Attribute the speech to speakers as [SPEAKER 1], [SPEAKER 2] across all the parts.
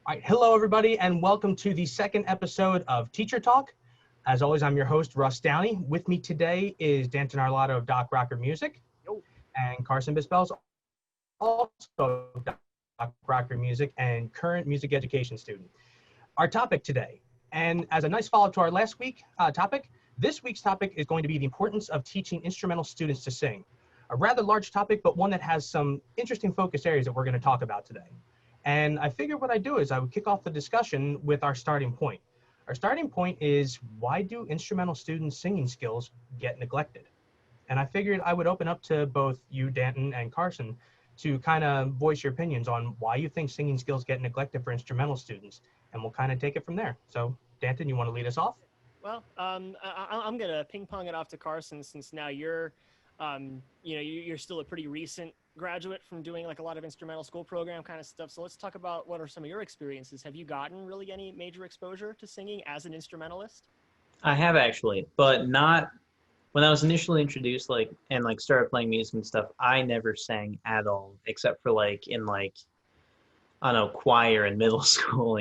[SPEAKER 1] All right, hello everybody, and welcome to the second episode of Teacher Talk. As always, I'm your host, Russ Downey. With me today is Danton Arlotto of Doc Rocker Music,
[SPEAKER 2] Yo.
[SPEAKER 1] and Carson Bispels, also of Doc Rocker Music and current music education student. Our topic today, and as a nice follow-up to our last week topic, this week's topic is going to be the importance of teaching instrumental students to sing. A rather large topic, but one that has some interesting focus areas that we're going to talk about today. And I figured what I'd do is I would kick off the discussion with our starting point. Our starting point is, why do instrumental students' singing skills get neglected? And I figured I would open up to both you, Danton, and Carson to kind of voice your opinions on why you think singing skills get neglected for instrumental students. And we'll kind of take it from there. So, Danton, you want to lead us off?
[SPEAKER 2] Well, I'm gonna ping pong it off to Carson since now you're still a pretty recent graduate from doing like a lot of instrumental school program kind of stuff. So let's talk about what are some of your experiences. Have you gotten really any major exposure to singing as an instrumentalist?
[SPEAKER 3] I have actually, but not when I was initially introduced, and started playing music and stuff. I never sang at all, except for I don't know, choir in middle school.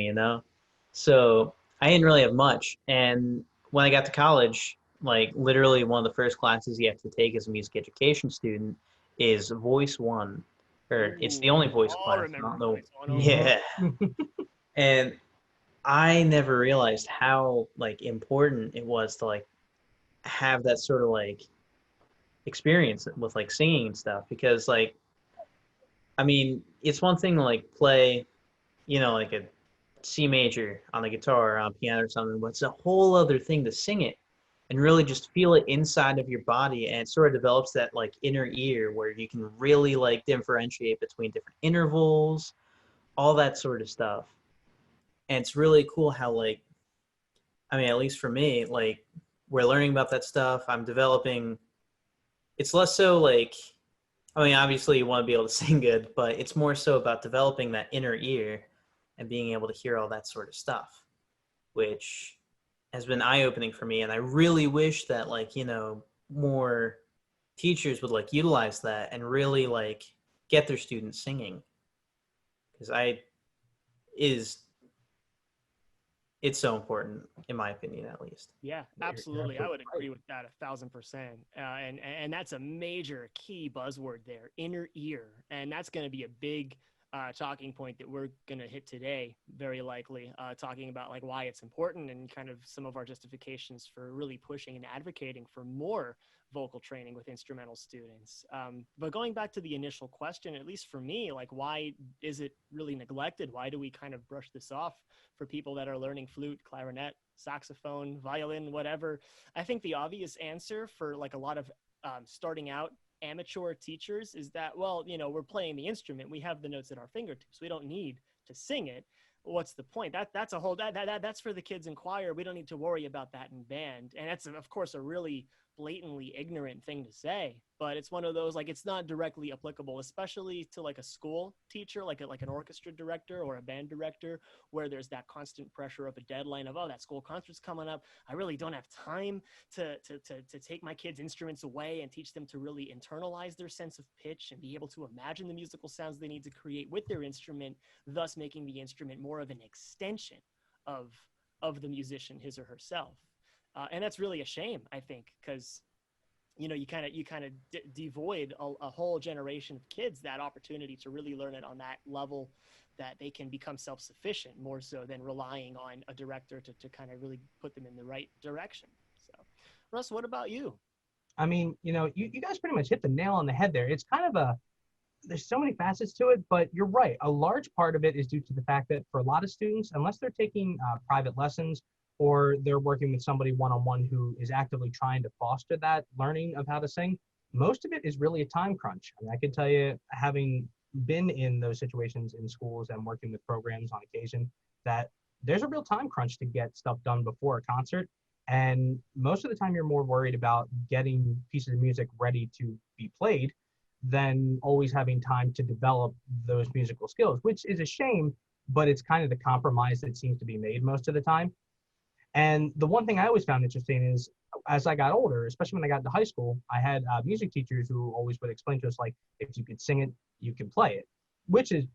[SPEAKER 3] So I didn't really have much. And when I got to college, literally one of the first classes you have to take as a music education student is Voice One, or it's the only voice class. I don't know. Yeah. And I never realized how important it was to have that sort of experience with singing and stuff, because I mean, it's one thing to play, a C major on the guitar or on piano or something, but it's a whole other thing to sing it and really just feel it inside of your body, and it sort of develops that inner ear where you can really differentiate between different intervals, all that sort of stuff. And it's really cool how I mean, at least for me, we're learning about that stuff. I'm developing. It's less so I mean, obviously you want to be able to sing good, but it's more so about developing that inner ear and being able to hear all that sort of stuff, which has been eye-opening for me. And I really wish that more teachers would utilize that and really get their students singing, because it's so important, in my opinion, at least.
[SPEAKER 2] Yeah, absolutely. I would agree with that 1,000%. And that's a major key buzzword there, inner ear. And that's going to be a big talking point that we're going to hit today, very likely, talking about why it's important and kind of some of our justifications for really pushing and advocating for more vocal training with instrumental students. But going back to the initial question, at least for me, why is it really neglected? Why do we kind of brush this off for people that are learning flute, clarinet, saxophone, violin, whatever? I think the obvious answer for a lot of starting out amateur teachers is that, well, we're playing the instrument, we have the notes at our fingertips, we don't need to sing it. What's the point? That's a whole that's for the kids in choir. We don't need to worry about that in band. And that's of course a really blatantly ignorant thing to say, but it's one of those it's not directly applicable, especially to a school teacher, like an orchestra director or a band director, where there's that constant pressure of a deadline of, oh, that school concert's coming up, I really don't have time to take my kids' instruments away and teach them to really internalize their sense of pitch and be able to imagine the musical sounds they need to create with their instrument, thus making the instrument more of an extension of the musician, his or herself. And that's really a shame, I think, because you kind of devoid a whole generation of kids that opportunity to really learn it on that level, that they can become self-sufficient more so than relying on a director to kind of really put them in the right direction. So, Russ, what about you?
[SPEAKER 1] I mean, you guys pretty much hit the nail on the head there. It's kind of there's so many facets to it, but you're right. A large part of it is due to the fact that for a lot of students, unless they're taking private lessons or they're working with somebody one-on-one who is actively trying to foster that learning of how to sing, most of it is really a time crunch. I mean, I can tell you, having been in those situations in schools and working with programs on occasion, that there's a real time crunch to get stuff done before a concert. And most of the time you're more worried about getting pieces of music ready to be played than always having time to develop those musical skills, which is a shame, but it's kind of the compromise that seems to be made most of the time. And the one thing I always found interesting is, as I got older, especially when I got into high school, I had music teachers who always would explain to us, if you could sing it, you can play it, which is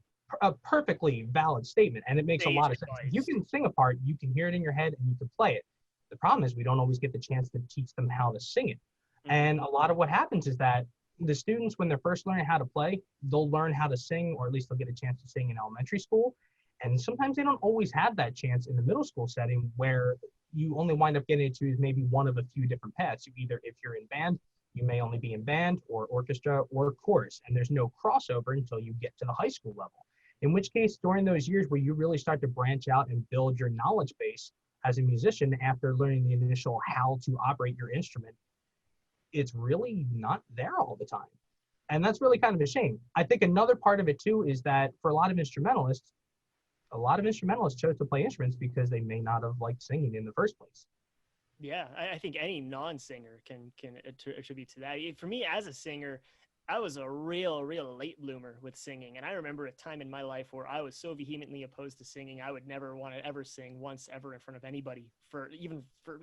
[SPEAKER 1] a perfectly valid statement, and it makes a
[SPEAKER 2] Stage
[SPEAKER 1] lot of sense. If you
[SPEAKER 2] advice.
[SPEAKER 1] can sing a part, you can hear it in your head and you can play it. The problem is we don't always get the chance to teach them how to sing it.
[SPEAKER 2] Mhm.
[SPEAKER 1] And a lot of what happens is that the students, when they're first learning how to play, they'll learn how to sing, or at least they'll get a chance to sing in elementary school. And sometimes they don't always have that chance in the middle school setting, where you only wind up getting to maybe one of a few different paths. You either, if you're in band, you may only be in band or orchestra or chorus, and there's no crossover until you get to the high school level. In which case, during those years where you really start to branch out and build your knowledge base as a musician after learning the initial how to operate your instrument, it's really not there all the time. And that's really kind of a shame. I think another part of it too is that for a lot of instrumentalists chose to play instruments because they may not have liked singing in the first place.
[SPEAKER 2] Yeah, I think any non-singer can attribute to that. For me, as a singer, I was a real late bloomer with singing. And I remember a time in my life where I was so vehemently opposed to singing, I would never want to ever sing once ever in front of anybody, for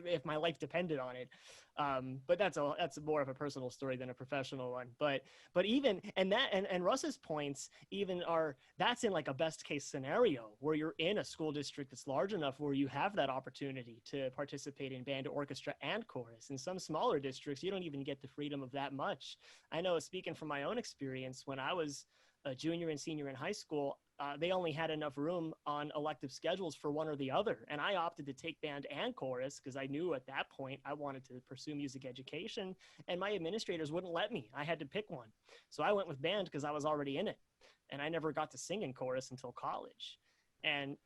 [SPEAKER 2] if my life depended on it. But that's more of a personal story than a professional one. But even, and Russ's points even that's in like a best case scenario where you're in a school district that's large enough where you have that opportunity to participate in band, orchestra, and chorus. In some smaller districts, you don't even get the freedom of that much. I know, speaking from my own experience, when I was a junior and senior in high school, they only had enough room on elective schedules for one or the other. And I opted to take band and chorus because I knew at that point I wanted to pursue music education, and my administrators wouldn't let me. I had to pick one. So I went with band because I was already in it, and I never got to sing in chorus until college. And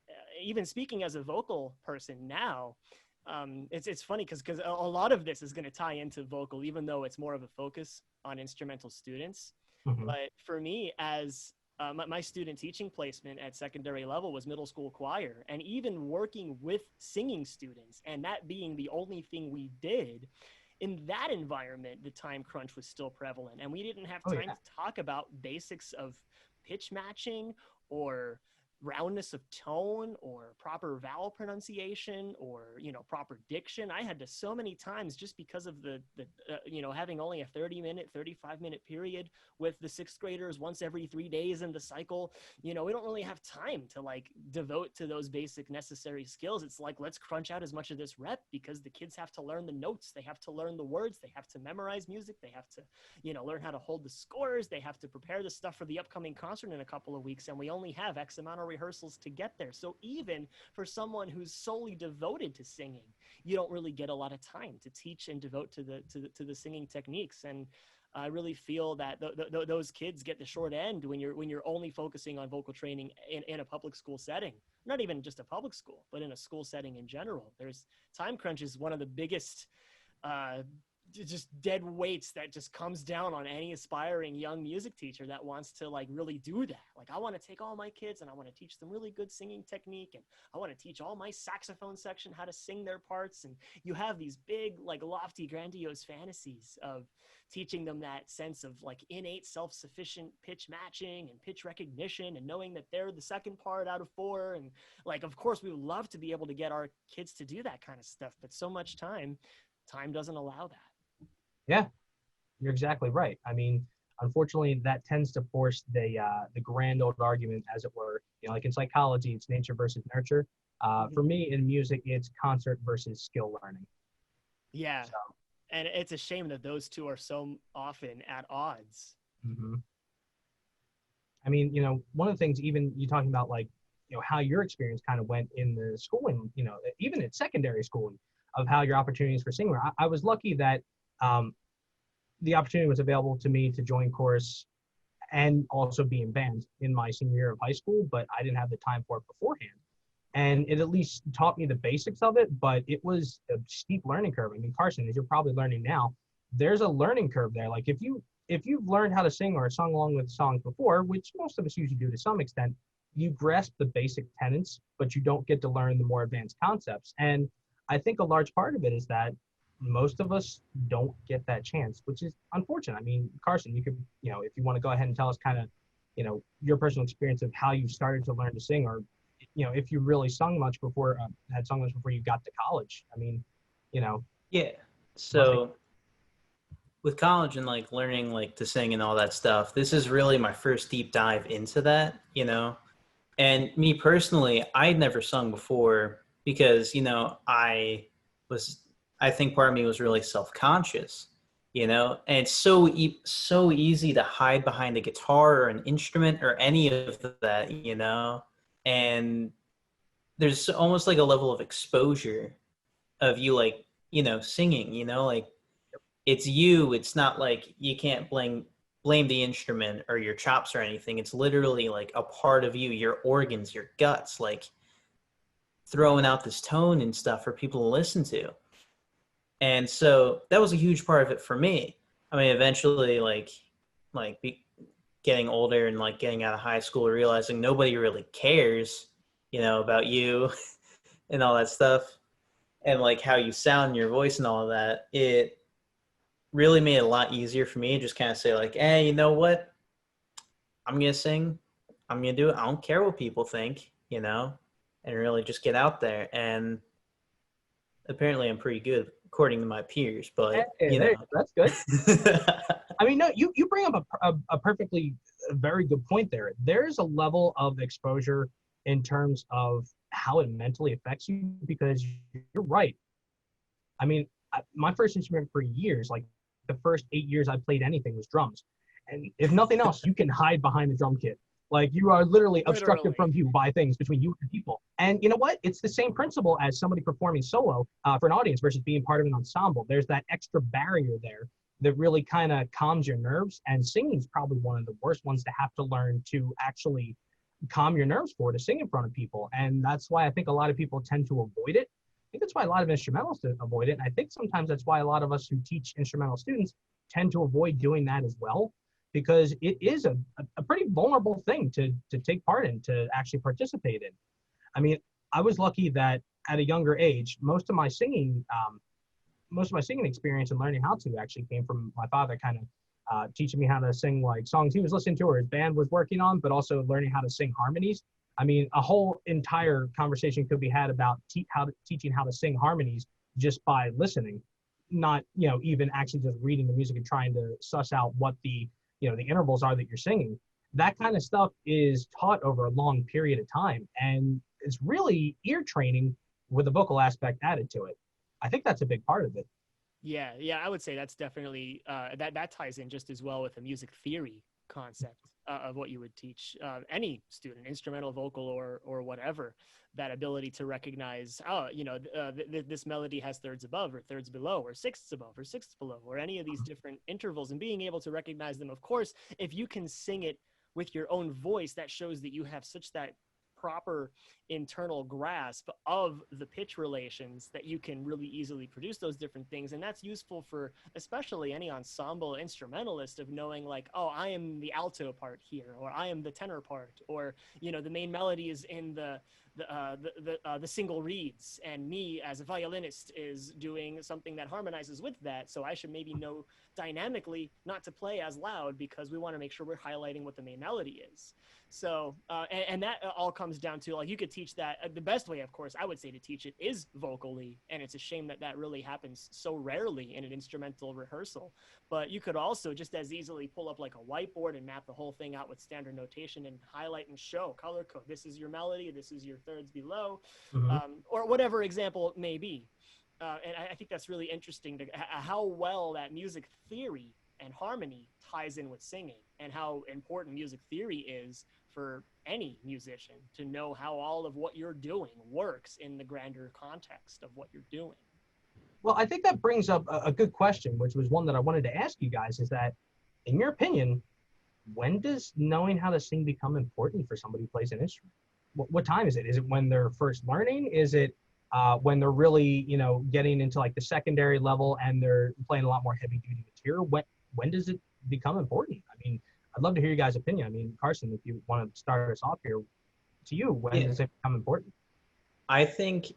[SPEAKER 2] even speaking as a vocal person now, it's funny because a lot of this is going to tie into vocal, even though it's more of a focus on instrumental students.
[SPEAKER 1] Mhm.
[SPEAKER 2] But for me, as my student teaching placement at secondary level was middle school choir, and even working with singing students, and that being the only thing we did, in that environment, the time crunch was still prevalent, and we didn't have time to talk about basics of pitch matching or roundness of tone or proper vowel pronunciation or proper diction. I had to so many times, just because of the having only a 35-minute period with the sixth graders once every 3 days in the cycle. We don't really have time to like devote to those basic necessary skills. It's like, let's crunch out as much of this rep, because the kids have to learn the notes, they have to learn the words, they have to memorize music, they have to learn how to hold the scores, they have to prepare the stuff for the upcoming concert in a couple of weeks, and we only have X amount of rehearsals to get there. So even for someone who's solely devoted to singing, you don't really get a lot of time to teach and devote to the singing techniques. And I really feel that those kids get the short end when you're only focusing on vocal training in a public school setting. Not even just a public school, but in a school setting in general. There's time crunch is one of the biggest just dead weights that just comes down on any aspiring young music teacher that wants to like really do that. Like, I want to take all my kids and I want to teach them really good singing technique, and I want to teach all my saxophone section how to sing their parts. And you have these big, like, lofty, grandiose fantasies of teaching them that sense of like innate self-sufficient pitch matching and pitch recognition, and knowing that they're the second part out of 4. And like, of course we would love to be able to get our kids to do that kind of stuff, but so much time doesn't allow that.
[SPEAKER 1] Yeah, you're exactly right. I mean, unfortunately, that tends to force the grand old argument, as it were. Like in psychology, it's nature versus nurture. For me, in music, it's concert versus skill learning.
[SPEAKER 2] Yeah, so. And it's a shame that those two are so often at odds.
[SPEAKER 1] Mm-hmm. I mean, one of the things, even you talking about, like, how your experience kind of went in the schooling, even at secondary schooling, of how your opportunities for singing. I was lucky that the opportunity was available to me to join chorus and also be in band in my senior year of high school, but I didn't have the time for it beforehand. And it at least taught me the basics of it, but it was a steep learning curve. I mean, Carson, as you're probably learning now, there's a learning curve there. Like, if you've learned how to sing or sung along with songs before, which most of us usually do to some extent, you grasp the basic tenets, but you don't get to learn the more advanced concepts. And I think a large part of it is that most of us don't get that chance, which is unfortunate. I mean, Carson, you could, if you want to go ahead and tell us kind of, your personal experience of how you started to learn to sing, or, if you really had sung much before you got to college. I mean,
[SPEAKER 3] Yeah. So with college and like learning like to sing and all that stuff, this is really my first deep dive into that, And me personally, I'd never sung before because, I think part of me was really self-conscious, and it's so easy to hide behind a guitar or an instrument or any of that, and there's almost like a level of exposure of you, like, singing, like it's you. It's not like you can't blame the instrument or your chops or anything. It's literally like a part of you, your organs, your guts, like throwing out this tone and stuff for people to listen to. And so that was a huge part of it for me. I mean, eventually, getting older and like getting out of high school, realizing nobody really cares, about you and all that stuff, and like how you sound in your voice and all of that. It really made it a lot easier for me to just kind of say like, hey, you know what? I'm going to sing. I'm going to do it. I don't care what people think, and really just get out there. And apparently I'm pretty good according to my peers, but
[SPEAKER 1] that's good. I mean, no, you bring up a perfectly very good point there. There's a level of exposure in terms of how it mentally affects you, because you're right. I mean, my first instrument for years, like the first 8 years I played anything, was drums. And if nothing else, you can hide behind the drum kit. Like, you are literally obstructed from view by things between you and people. And you know what? It's the same principle as somebody performing solo for an audience versus being part of an ensemble. There's that extra barrier there that really kind of calms your nerves. And singing is probably one of the worst ones to have to learn to actually calm your nerves for, to sing in front of people. And that's why I think a lot of people tend to avoid it. I think that's why a lot of instrumentalists avoid it. And I think sometimes that's why a lot of us who teach instrumental students tend to avoid doing that as well, because it is a pretty vulnerable thing to take part in, to actually participate in. I mean, I was lucky that at a younger age, most of my singing experience and learning how to actually came from my father kind of teaching me how to sing like songs he was listening to or his band was working on, but also learning how to sing harmonies. I mean, a whole entire conversation could be had about teaching how to sing harmonies just by listening, not, even actually just reading the music and trying to suss out what the intervals are that you're singing. That kind of stuff is taught over a long period of time. And it's really ear training with a vocal aspect added to it. I think that's a big part of it.
[SPEAKER 2] Yeah, I would say that's definitely, that ties in just as well with the music theory concept of what you would teach any student, instrumental, vocal, or whatever. That ability to recognize, this melody has thirds above or thirds below or sixths above or sixths below, or any of these different intervals, and being able to recognize them. Of course, if you can sing it with your own voice, that shows that you have such that proper internal grasp of the pitch relations that you can really easily produce those different things. And that's useful for especially any ensemble instrumentalist, of knowing like, oh, I am the alto part here, or I am the tenor part, or the main melody is in the single reeds, and me as a violinist is doing something that harmonizes with that, so I should maybe know dynamically not to play as loud, because we want to make sure we're highlighting what the main melody is. So and that all comes down to, like, you could teach that the best way, of course, I would say to teach it is vocally, and it's a shame that really happens so rarely in an instrumental rehearsal. But you could also just as easily pull up like a whiteboard and map the whole thing out with standard notation and highlight and show color code. This is your melody, this is your thirds below, or whatever example it may be. And I think that's really interesting to how well that music theory and harmony ties in with singing, and how important music theory is for any musician to know how all of what you're doing works in the grander context of what you're doing.
[SPEAKER 1] Well, I think that brings up a good question, which was one that I wanted to ask you guys, is that, in your opinion, when does knowing how to sing become important for somebody who plays an instrument? What time is it? Is it when they're first learning? Is it when they're really, getting into like the secondary level and they're playing a lot more heavy duty material? When does it become important? I mean, I'd love to hear you guys' opinion. I mean, Carson, if you want to start us off here, to you, when does it become important?
[SPEAKER 3] I think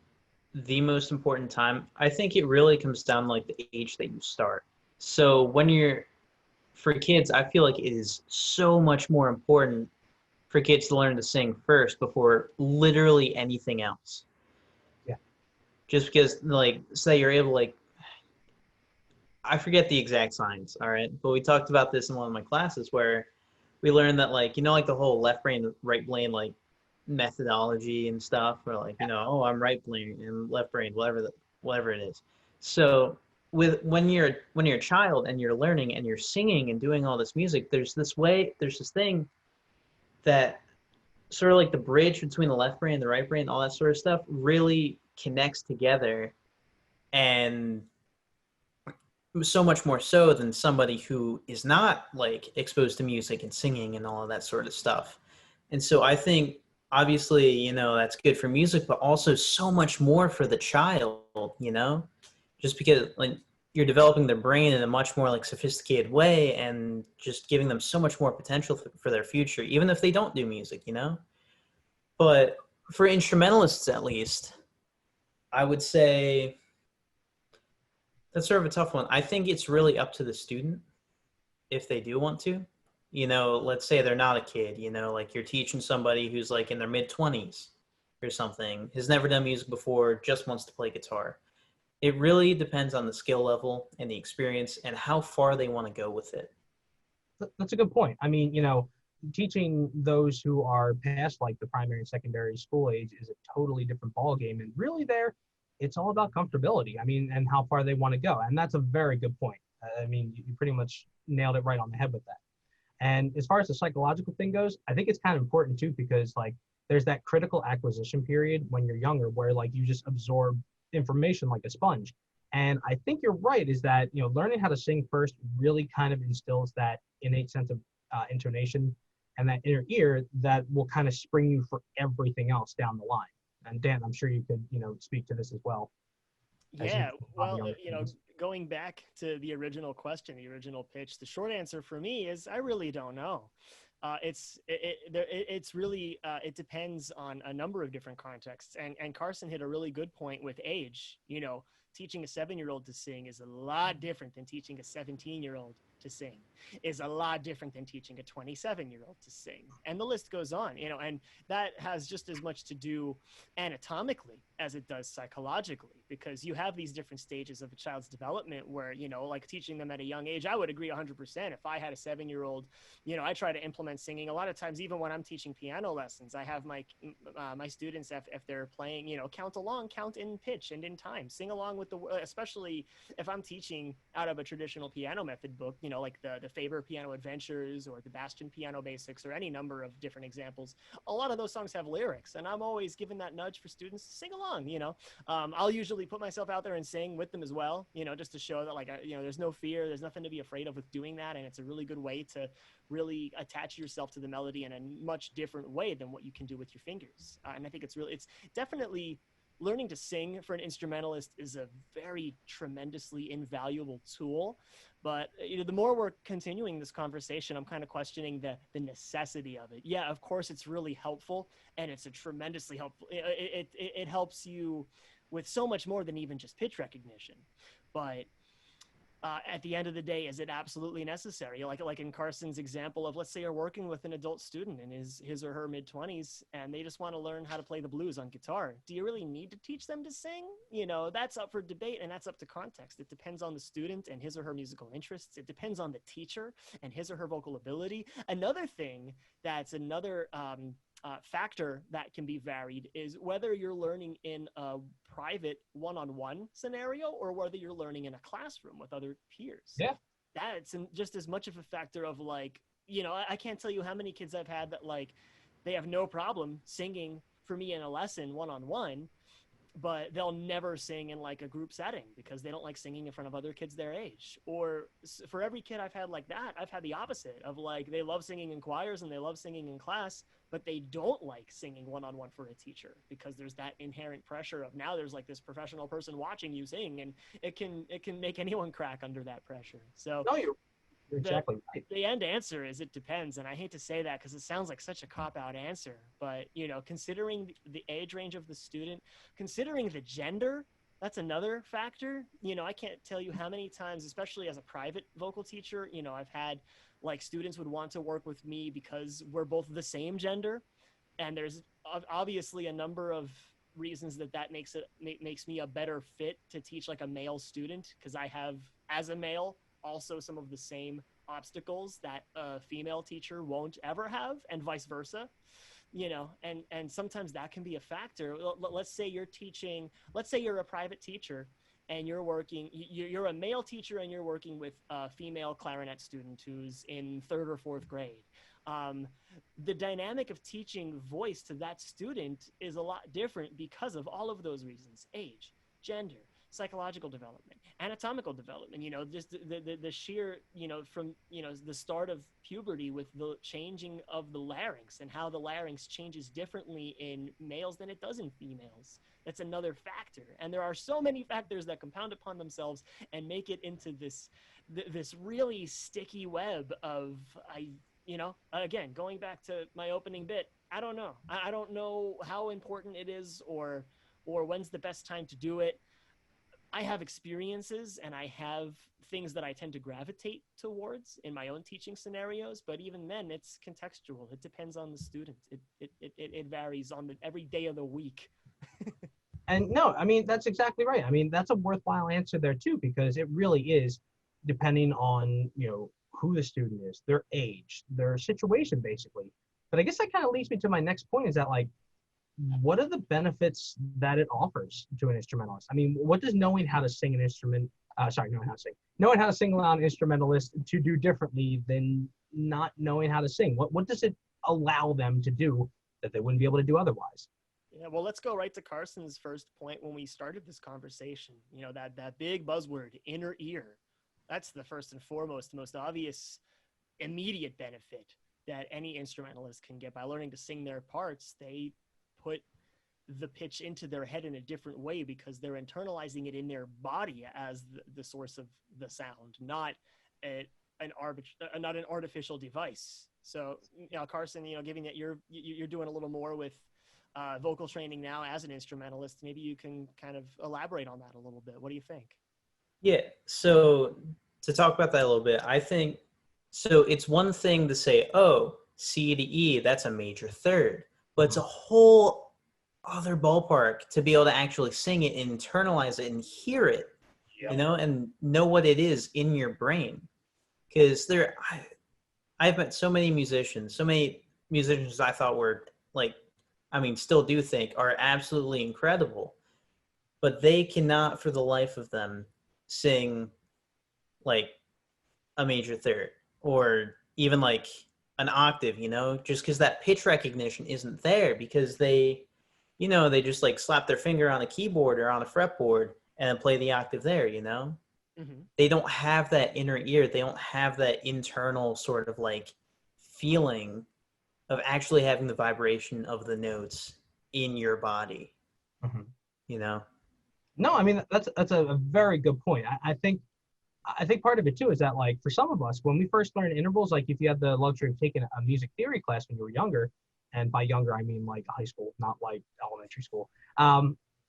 [SPEAKER 3] the most important time, I think it really comes down to like the age that you start. So for kids, I feel like it is so much more important for kids to learn to sing first before literally anything else.
[SPEAKER 1] Yeah.
[SPEAKER 3] Just because, like, say you're able, like, I forget the exact science, all right? But we talked about this in one of my classes where we learned that, like, like the whole left brain, right brain, like, methodology and stuff, or like, oh, I'm right brain and left brain, whatever it is. So with when you're a child and you're learning and you're singing and doing all this music, there's this thing that sort of like the bridge between the left brain and the right brain, all that sort of stuff really connects together, and so much more so than somebody who is not like exposed to music and singing and all of that sort of stuff. And so I think obviously, that's good for music, but also so much more for the child, just because like you're developing their brain in a much more like sophisticated way and just giving them so much more potential for their future, even if they don't do music. But for instrumentalists, at least, I would say that's sort of a tough one. I think it's really up to the student if they do want to. Let's say they're not a kid, like you're teaching somebody who's like in their mid 20s or something, has never done music before, just wants to play guitar. It really depends on the skill level and the experience and how far they want to go with it.
[SPEAKER 1] That's a good point. I mean, teaching those who are past like the primary and secondary school age is a totally different ball game. And really there, it's all about comfortability. I mean, and how far they want to go. And that's a very good point. I mean, you pretty much nailed it right on the head with that. And as far as the psychological thing goes, I think it's kind of important too, because like there's that critical acquisition period when you're younger where like you just absorb information like a sponge. And I think you're right, is that, learning how to sing first really kind of instills that innate sense of intonation and that inner ear that will kind of spring you for everything else down the line. And Dan, I'm sure you could, speak to this as well.
[SPEAKER 2] Yeah, well, going back to the original question, the original pitch, the short answer for me is I really don't know. It's really it depends on a number of different contexts, and Carson hit a really good point with age. Teaching a 7-year-old to sing is a lot different than teaching a 17-year-old to sing, is a lot different than teaching a 27-year-old to sing, and the list goes on. And that has just as much to do anatomically as it does psychologically, because you have these different stages of a child's development where, like teaching them at a young age, I would agree 100%. If I had a 7-year-old, I try to implement singing. A lot of times, even when I'm teaching piano lessons, I have my students, if they're playing, count along, count in pitch and in time, sing along with especially if I'm teaching out of a traditional piano method book, like the Faber Piano Adventures or the Bastian Piano Basics or any number of different examples. A lot of those songs have lyrics, and I'm always giving that nudge for students to sing along. I'll usually put myself out there and sing with them as well, just to show that there's no fear, there's nothing to be afraid of with doing that, and it's a really good way to really attach yourself to the melody in a much different way than what you can do with your fingers. And I think it's definitely learning to sing for an instrumentalist is a very tremendously invaluable tool. But the more we're continuing this conversation, I'm kind of questioning the necessity of it. Yeah, of course, it's really helpful, and it's a tremendously helpful. It helps you with so much more than even just pitch recognition. But at the end of the day, is it absolutely necessary? Like in Carson's example of, let's say you're working with an adult student in his or her mid-20s, and they just want to learn how to play the blues on guitar. Do you really need to teach them to sing? That's up for debate, and that's up to context. It depends on the student and his or her musical interests. It depends on the teacher and his or her vocal ability. Another thing that's another factor that can be varied is whether you're learning in a private one-on-one scenario or whether you're learning in a classroom with other peers.
[SPEAKER 1] Yeah.
[SPEAKER 2] That's just as much of a factor of I can't tell you how many kids I've had that they have no problem singing for me in a lesson one-on-one, but they'll never sing in a group setting because they don't like singing in front of other kids their age. Or for every kid I've had like that, I've had the opposite of they love singing in choirs and they love singing in class, but they don't like singing one-on-one for a teacher because there's that inherent pressure of now there's this professional person watching you sing, and it can make anyone crack under that pressure. So
[SPEAKER 1] no, you're exactly right.
[SPEAKER 2] The end answer is it depends. And I hate to say that because it sounds like such a cop-out answer, but considering the age range of the student, considering the gender, that's another factor. I can't tell you how many times, especially as a private vocal teacher, I've had students would want to work with me because we're both the same gender. And there's obviously a number of reasons that makes me a better fit to teach a male student, because I have, as a male, also some of the same obstacles that a female teacher won't ever have, and vice versa. and sometimes that can be a factor. Let's say you're teaching, let's say you're a private teacher and you're a male teacher and you're working with a female clarinet student who's in 3rd or 4th grade. The dynamic of teaching voice to that student is a lot different because of all of those reasons: age, gender, psychological development, anatomical development, just the sheer, from, the start of puberty with the changing of the larynx and how the larynx changes differently in males than it does in females. That's another factor. And there are so many factors that compound upon themselves and make it into this really sticky web of, again, going back to my opening bit, I don't know. I don't know how important it is or when's the best time to do it. I have experiences and I have things that I tend to gravitate towards in my own teaching scenarios, but even then it's contextual. It depends on the student. It varies on every day of the week.
[SPEAKER 1] And no, I mean, that's exactly right. I mean, that's a worthwhile answer there too, because it really is depending on, who the student is, their age, their situation, basically. But I guess that kind of leads me to my next point, is that, like, what are the benefits that it offers to an instrumentalist? I mean, what does knowing how to sing an instrument, knowing how to sing allow an instrumentalist to do differently than not knowing how to sing? What does it allow them to do that they wouldn't be able to do otherwise?
[SPEAKER 2] Yeah, well, let's go right to Carson's first point when we started this conversation. That big buzzword, inner ear. That's the first and foremost, most obvious, immediate benefit that any instrumentalist can get by learning to sing their parts. They put the pitch into their head in a different way because they're internalizing it in their body as the source of the sound, not an artificial device. So, Carson, given that you're doing a little more with vocal training now as an instrumentalist, maybe you can kind of elaborate on that a little bit. What do you think?
[SPEAKER 3] Yeah, so to talk about that a little bit, I think, so it's one thing to say, oh, C to E, that's a major third, but it's a whole other ballpark to be able to actually sing it, internalize it, and hear it, and know what it is in your brain. Because I've met so many musicians I thought were, like, still do think are absolutely incredible, but they cannot for the life of them sing like a major third or even like an octave, just because that pitch recognition isn't there, because they just like slap their finger on a keyboard or on a fretboard and then play the octave there,
[SPEAKER 2] Mm-hmm.
[SPEAKER 3] They don't have that inner ear. They don't have that internal sort of like feeling of actually having the vibration of the notes in your body,
[SPEAKER 1] No, I mean, that's a very good point. I think part of it too is that, like, for some of us, when we first learned intervals, like if you had the luxury of taking a music theory class when you were younger, and by younger I mean like high school, not like elementary school.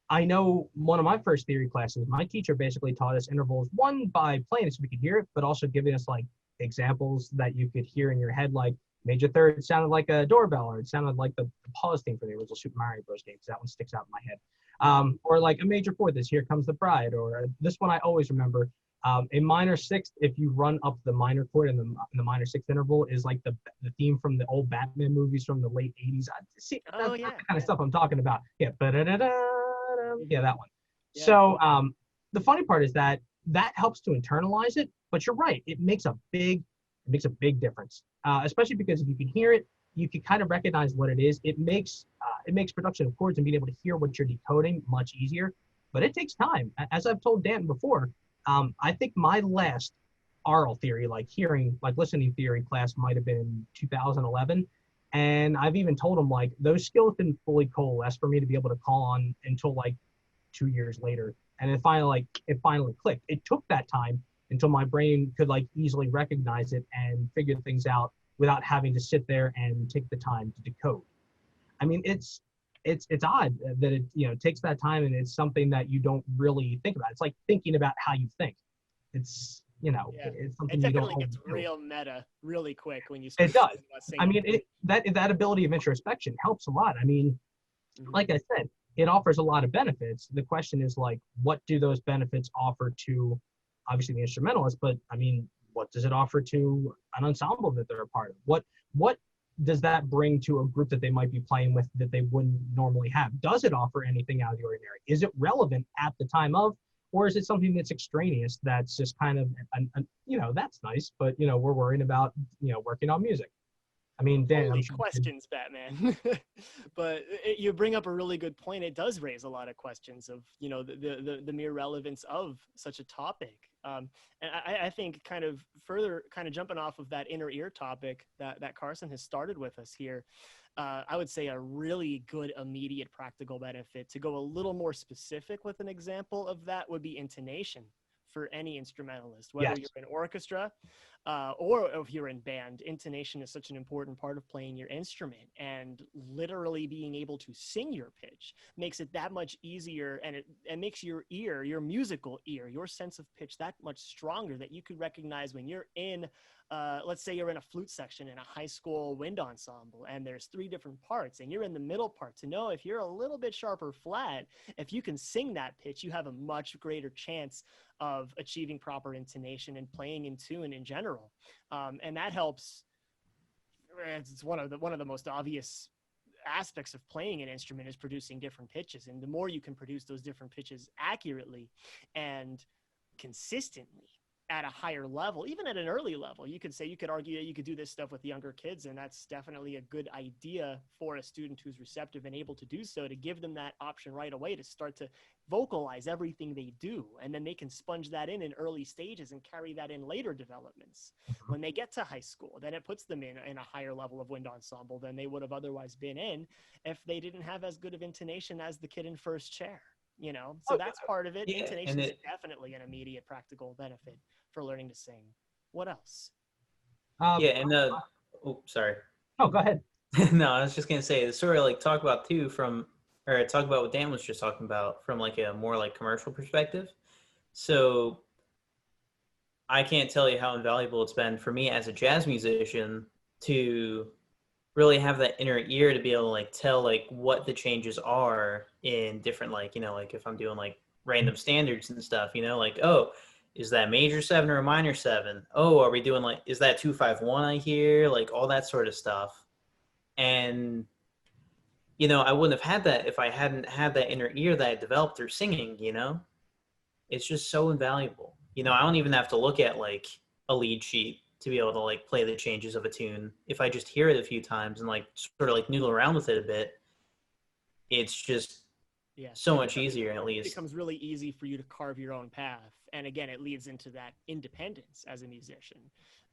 [SPEAKER 1] I know one of my first theory classes, my teacher basically taught us intervals, one by playing it so we could hear it, but also giving us like examples that you could hear in your head, like major third sounded like a doorbell, or it sounded like the pause theme for the original Super Mario Bros. Game, because that one sticks out in my head. Or like a major fourth is Here Comes the Bride, or this one I always remember. A minor sixth, if you run up the minor chord in the minor sixth interval, is like the theme from the old Batman movies from the late 80s. That's the kind of stuff I'm talking about. Yeah, yeah, that one.
[SPEAKER 2] Yeah.
[SPEAKER 1] So the funny part is that helps to internalize it, but you're right, it makes a big difference, especially because if you can hear it, you can kind of recognize what it is. It makes production of chords and being able to hear what you're decoding much easier, but it takes time. As I've told Dan before, I think my last aural theory, like listening theory class, might have been in 2011. And I've even told him, like, those skills didn't fully coalesce for me to be able to call on until like 2 years later. And then finally, it finally clicked. It took that time until my brain could like easily recognize it and figure things out without having to sit there and take the time to decode. I mean, it's odd that it takes that time, and it's something that you don't really think about. It's like thinking about how you think. It's it's something
[SPEAKER 2] it
[SPEAKER 1] you don't
[SPEAKER 2] definitely gets
[SPEAKER 1] do.
[SPEAKER 2] real meta really quick when you
[SPEAKER 1] It does. I mean,
[SPEAKER 2] it,
[SPEAKER 1] that ability of introspection helps a lot. I mean, like I said, it offers a lot of benefits. The question is, like, what do those benefits offer to, obviously, the instrumentalist? But I mean, what does it offer to an ensemble that they're a part of? What does that bring to a group that they might be playing with that they wouldn't normally have? Does it offer anything out of the ordinary? Is it relevant at the time of, or is it something that's extraneous that's just kind of, that's nice, but, we're worrying about, working on music. I mean, Dan,
[SPEAKER 2] Holy questions, Batman. But you bring up a really good point. It does raise a lot of questions of, the mere relevance of such a topic. And I think kind of jumping off of that inner ear topic that Carson has started with us here, I would say a really good immediate practical benefit, to go a little more specific with an example of that, would be intonation for any instrumentalist, whether
[SPEAKER 1] Yes.
[SPEAKER 2] you're in orchestra or if you're in band. Intonation is such an important part of playing your instrument, and literally being able to sing your pitch makes it that much easier, and it makes your ear, your musical ear, your sense of pitch that much stronger, that you could recognize when you're in let's say you're in a flute section in a high school wind ensemble, and there's 3 different parts, and you're in the middle part, to know if you're a little bit sharp or flat, if you can sing that pitch, you have a much greater chance of achieving proper intonation and playing in tune in general. And that helps. It's one of the most obvious aspects of playing an instrument, is producing different pitches. And the more you can produce those different pitches accurately and consistently at a higher level, even at an early level, you could argue that you could do this stuff with younger kids, and that's definitely a good idea for a student who's receptive and able to do so, to give them that option right away to start to vocalize everything they do, and then they can sponge that in early stages and carry that in later developments. When they get to high school, then it puts them in a higher level of wind ensemble than they would have otherwise been in if they didn't have as good of intonation as the kid in first chair. So that's part of it.
[SPEAKER 3] Yeah,
[SPEAKER 2] intonation is definitely an immediate practical benefit for learning to sing. What else?
[SPEAKER 3] Yeah, and sorry.
[SPEAKER 1] No, go ahead.
[SPEAKER 3] No, I was just gonna say, sort of like talk about what Dan was just talking about from like a more like commercial perspective. So I can't tell you how invaluable it's been for me as a jazz musician to really have that inner ear to be able to like tell like what the changes are in different, like, like if I'm doing like random standards and stuff, like, oh, is that major 7 or a minor 7? Oh, are we doing like, is that 2-5-1 I hear? Like all that sort of stuff. And, I wouldn't have had that if I hadn't had that inner ear that I developed through singing, It's just so invaluable. I don't even have to look at like a lead sheet to be able to like play the changes of a tune. If I just hear it a few times and like sort of like noodle around with it a bit, it's just so much easier, at least.
[SPEAKER 2] It becomes really easy for you to carve your own path. And again, it leads into that independence as a musician.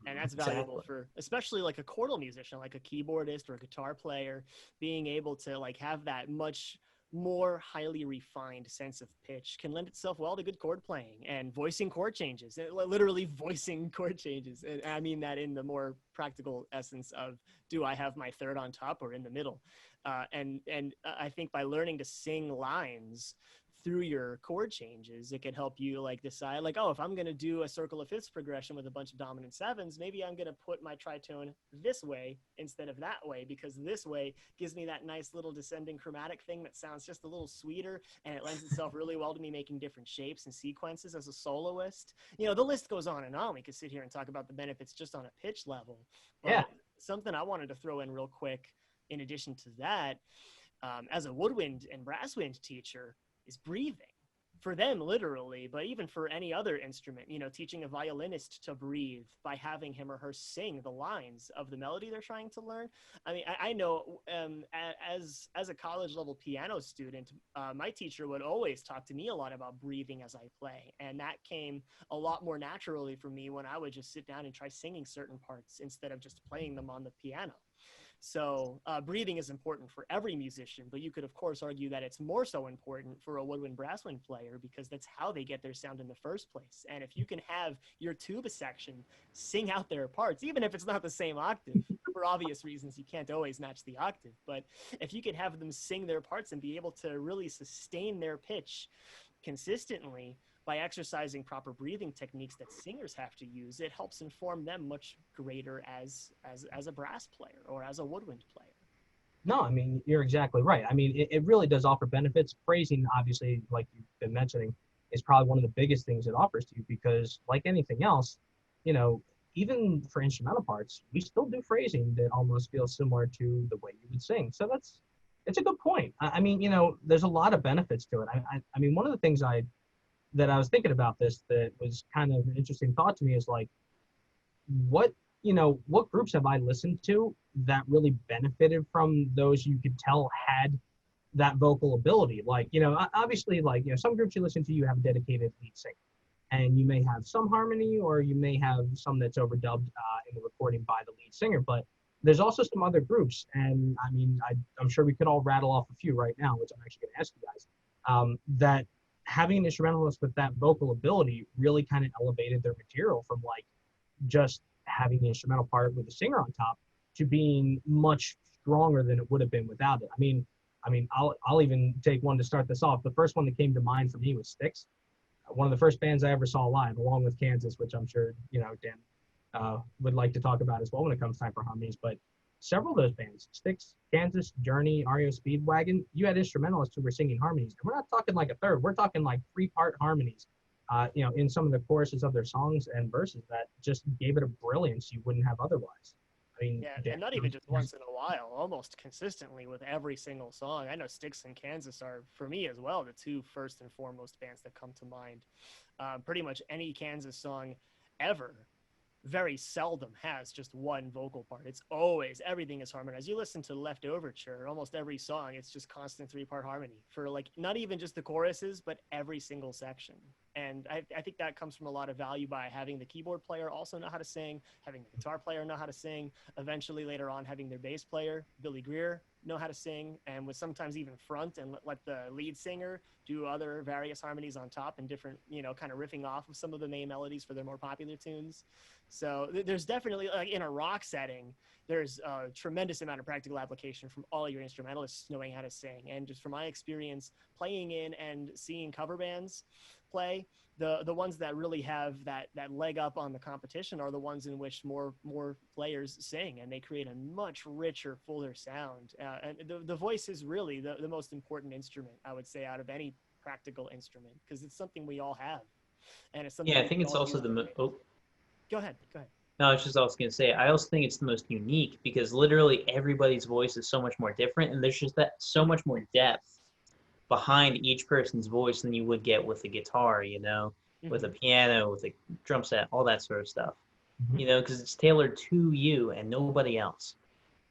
[SPEAKER 2] And that's valuable for especially like a chordal musician, like a keyboardist or a guitar player, being able to like have that much more highly refined sense of pitch can lend itself well to good chord playing and voicing chord changes, literally voicing chord changes. And I mean that in the more practical essence of, do I have my third on top or in the middle? And I think by learning to sing lines through your chord changes, it can help you like decide like, oh, if I'm going to do a circle of fifths progression with a bunch of dominant 7s, maybe I'm going to put my tritone this way instead of that way, because this way gives me that nice little descending chromatic thing that sounds just a little sweeter, and it lends itself really well to me making different shapes and sequences as a soloist. The list goes on and on. We could sit here and talk about the benefits just on a pitch level. But something I wanted to throw in real quick, in addition to that, as a woodwind and brasswind teacher, is breathing. For them, literally, but even for any other instrument, teaching a violinist to breathe by having him or her sing the lines of the melody they're trying to learn. I mean, I know as a college level piano student, my teacher would always talk to me a lot about breathing as I play. And that came a lot more naturally for me when I would just sit down and try singing certain parts instead of just playing them on the piano. So breathing is important for every musician, but you could, of course, argue that it's more so important for a woodwind brasswind player, because that's how they get their sound in the first place. And if you can have your tuba section sing out their parts, even if it's not the same octave, for obvious reasons, you can't always match the octave. But if you could have them sing their parts and be able to really sustain their pitch consistently, by exercising proper breathing techniques that singers have to use, it helps inform them much greater as a brass player or as a woodwind player.
[SPEAKER 1] No, I mean, you're exactly right. I mean, it really does offer benefits. Phrasing, obviously, like you've been mentioning, is probably one of the biggest things it offers to you, because like anything else, even for instrumental parts, we still do phrasing that almost feels similar to the way you would sing. So it's a good point. I mean, there's a lot of benefits to it. I mean, one of the things that I was thinking about this that was kind of an interesting thought to me is like, what what groups have I listened to that really benefited from those you could tell had that vocal ability? Like, obviously, like, some groups you listen to, you have a dedicated lead singer, and you may have some harmony, or you may have some that's overdubbed in the recording by the lead singer. But there's also some other groups, and I mean, I'm sure we could all rattle off a few right now, which I'm actually going to ask you guys, that having an instrumentalist with that vocal ability really kind of elevated their material from like just having the instrumental part with the singer on top to being much stronger than it would have been without it. I'll even take one to start this off. The first one that came to mind for me was Styx, one of the first bands I ever saw live, along with Kansas, which I'm sure Dan would like to talk about as well when it comes time for harmonies. But several of those bands, Styx, Kansas, Journey, REO Speedwagon, you had instrumentalists who were singing harmonies, and we're not talking like a third. We're talking like 3-part harmonies. In some of the choruses of their songs and verses that just gave it a brilliance you wouldn't have otherwise. I mean,
[SPEAKER 2] yeah, and not even just once in a while, almost consistently with every single song. I know Styx and Kansas are, for me as well, the two first and foremost bands that come to mind. Pretty much any Kansas song ever very seldom has just one vocal part. It's always, everything is harmonized. You listen to Left Overture, almost every song, it's just constant 3-part harmony for like, not even just the choruses, but every single section. And I think that comes from a lot of value by having the keyboard player also know how to sing, having the guitar player know how to sing, eventually later on having their bass player, Billy Greer, know how to sing, and would sometimes even front and let the lead singer do other various harmonies on top and different, kind of riffing off of some of the main melodies for their more popular tunes. So there's definitely, like in a rock setting, there's a tremendous amount of practical application from all your instrumentalists knowing how to sing. And just from my experience playing in and seeing cover bands play, the ones that really have that leg up on the competition are the ones in which more players sing, and they create a much richer, fuller sound. And the voice is really the most important instrument, I would say, out of any practical instrument, because it's something we all have. And it's something
[SPEAKER 3] Yeah, I think it's also
[SPEAKER 2] Go ahead.
[SPEAKER 3] No, I was just also going to say, I also think it's the most unique because literally everybody's voice is so much more different, and there's just that so much more depth behind each person's voice than you would get with a guitar, with a piano, with a drum set, all that sort of stuff, because it's tailored to you and nobody else.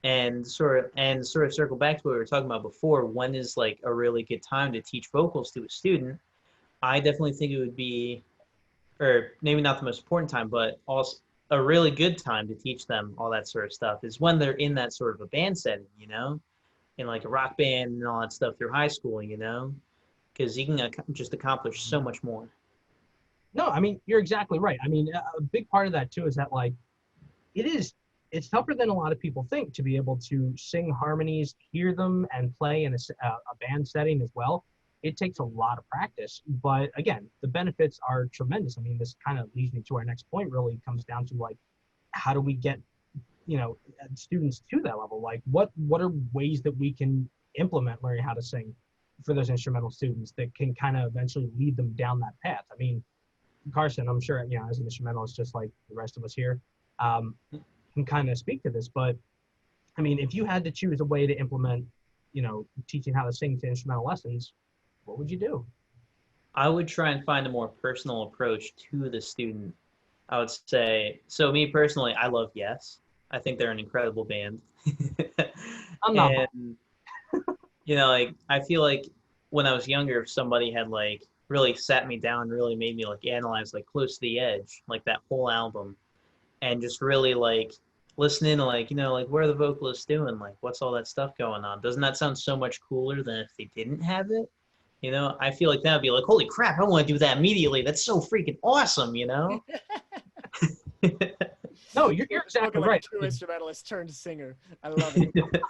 [SPEAKER 3] And sort of circle back to what we were talking about before, when is like a really good time to teach vocals to a student? I definitely think it would be, or maybe not the most important time, but also a really good time to teach them all that sort of stuff is when they're in that sort of a band setting, in like a rock band and all that stuff through high school, because you can just accomplish so much more.
[SPEAKER 1] No, I mean, you're exactly right. I mean, a big part of that too is that like, it's tougher than a lot of people think to be able to sing harmonies, hear them, and play in a band setting as well. It takes a lot of practice, but again, the benefits are tremendous. I mean, this kind of leads me to our next point. Really comes down to like, how do we get, students to that level? Like, what are ways that we can implement learning how to sing for those instrumental students that can kind of eventually lead them down that path? I mean, Carson, I'm sure, as an instrumentalist, just like the rest of us here, can kind of speak to this. But I mean, if you had to choose a way to implement, teaching how to sing to instrumental lessons, what would you do?
[SPEAKER 3] I would try and find a more personal approach to the student. I would say, so me personally, I love Yes. I think they're an incredible band.
[SPEAKER 1] I'm not.
[SPEAKER 3] And, like, I feel like when I was younger, if somebody had like really sat me down, really made me like analyze like Close to the Edge, like that whole album, and just really like listening to like, like what are the vocalists doing? Like, what's all that stuff going on? Doesn't that sound so much cooler than if they didn't have it? I feel like that would be like, holy crap, I want to do that immediately. That's so freaking awesome,
[SPEAKER 1] No, you're exactly
[SPEAKER 2] like
[SPEAKER 1] right.
[SPEAKER 2] A true instrumentalist turned singer. I love it.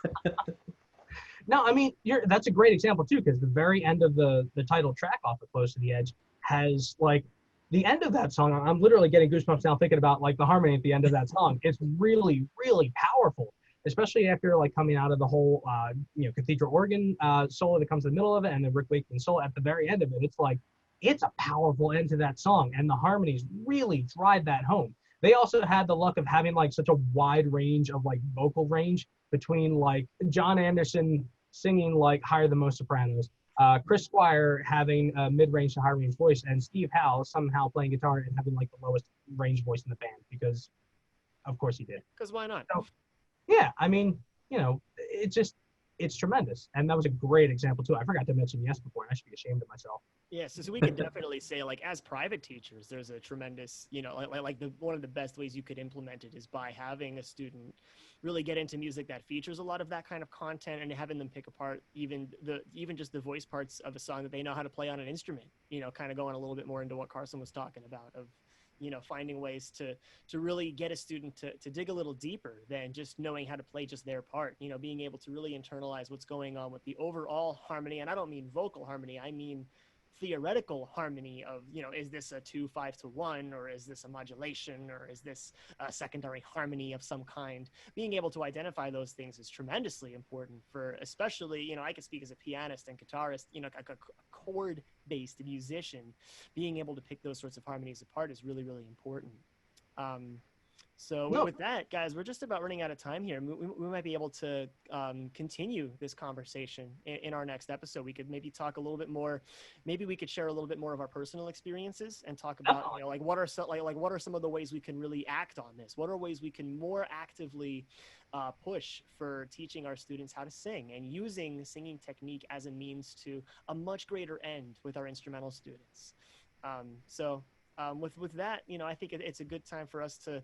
[SPEAKER 1] No, I mean, that's a great example too, because the very end of the title track off of Close to the Edge has like the end of that song. I'm literally getting goosebumps now thinking about like the harmony at the end of that song. It's really, really powerful, especially after like coming out of the whole cathedral organ solo that comes in the middle of it, and the Rick Wakeman solo at the very end of it. It's like, it's a powerful end to that song, and the harmonies really drive that home. they also had the luck of having like such a wide range of like vocal range between like John Anderson singing like higher than most sopranos, Chris Squire having a mid-range to high-range voice, and Steve Howe somehow playing guitar and having like the lowest range voice in the band because, of course, he did.
[SPEAKER 2] Because why not?
[SPEAKER 1] So, yeah, I mean, it's tremendous, and that was a great example too. I forgot to mention Yes before, and I should be ashamed of myself.
[SPEAKER 2] Yeah, so we could definitely say, like, as private teachers, there's a tremendous, one of the best ways you could implement it is by having a student really get into music that features a lot of that kind of content and having them pick apart even just the voice parts of a song that they know how to play on an instrument. Kind of going a little bit more into what Carson was talking about of finding ways to really get a student to dig a little deeper than just knowing how to play just their part, being able to really internalize what's going on with the overall harmony. And I don't mean vocal harmony, I mean theoretical harmony of, is this a 2-5-1, or is this a modulation, or is this a secondary harmony of some kind? Being able to identify those things is tremendously important for, especially, I could speak as a pianist and guitarist, like a chord-based musician. Being able to pick those sorts of harmonies apart is really, really important. So with that, guys, we're just about running out of time here. We might be able to continue this conversation in our next episode. We could maybe talk a little bit more. Maybe we could share a little bit more of our personal experiences and talk about, what are some of the ways we can really act on this? What are ways we can more actively push for teaching our students how to sing and using singing technique as a means to a much greater end with our instrumental students. With that, I think it's a good time for us to,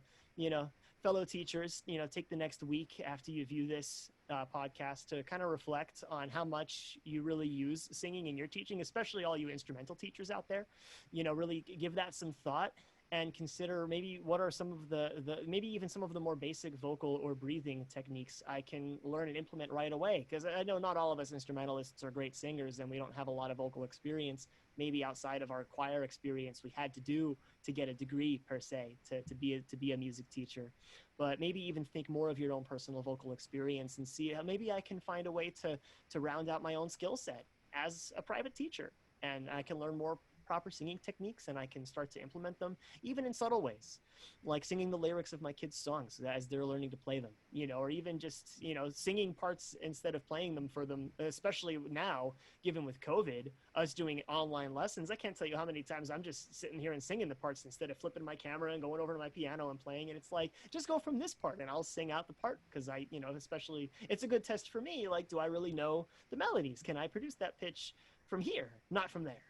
[SPEAKER 2] fellow teachers, take the next week after you view this podcast to kind of reflect on how much you really use singing in your teaching, especially all you instrumental teachers out there. Really give that some thought and consider maybe what are some of the maybe even some of the more basic vocal or breathing techniques I can learn and implement right away. Because I know not all of us instrumentalists are great singers and we don't have a lot of vocal experience. Maybe outside of our choir experience we had to do to get a degree per se to be a music teacher. But maybe even think more of your own personal vocal experience and see how maybe I can find a way to round out my own skill set as a private teacher, and I can learn more proper singing techniques and I can start to implement them even in subtle ways, like singing the lyrics of my kids' songs as they're learning to play them, or even just, singing parts instead of playing them for them, especially now, given with COVID, us doing online lessons. I can't tell you how many times I'm just sitting here and singing the parts instead of flipping my camera and going over to my piano and playing. And it's like, just go from this part and I'll sing out the part because I, especially it's a good test for me. Like, do I really know the melodies? Can I produce that pitch from here, not from there?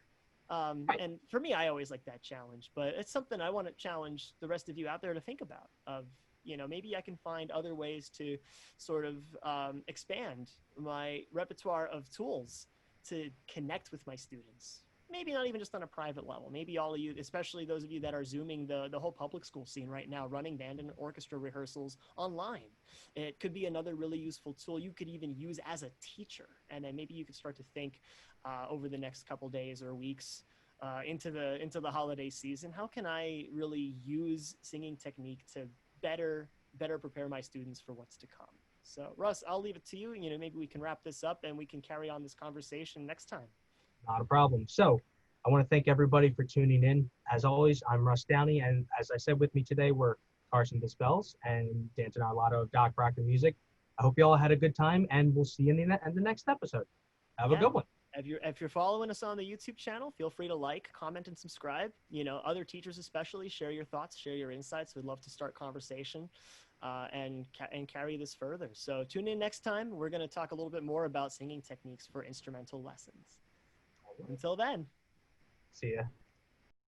[SPEAKER 2] And for me, I always like that challenge, but it's something I want to challenge the rest of you out there to think about of, maybe I can find other ways to sort of expand my repertoire of tools to connect with my students. Maybe not even just on a private level. Maybe all of you, especially those of you that are Zooming the whole public school scene right now, running band and orchestra rehearsals online. It could be another really useful tool you could even use as a teacher. And then maybe you could start to think over the next couple days or weeks into the holiday season, how can I really use singing technique to better prepare my students for what's to come? So Russ, I'll leave it to you. Maybe we can wrap this up and we can carry on this conversation next time.
[SPEAKER 1] Not a problem. So I want to thank everybody for tuning in. As always, I'm Russ Downey, and as I said with me today, we're Carson Dispels and Danton Arlotto of Doc Proctor Music. I hope you all had a good time, and we'll see you in the next episode. Have a good one.
[SPEAKER 2] If you're following us on the YouTube channel, feel free to like, comment, and subscribe. Other teachers especially, share your thoughts, share your insights. We'd love to start conversation and carry this further. So tune in next time. We're going to talk a little bit more about singing techniques for instrumental lessons. Until then.
[SPEAKER 1] See ya.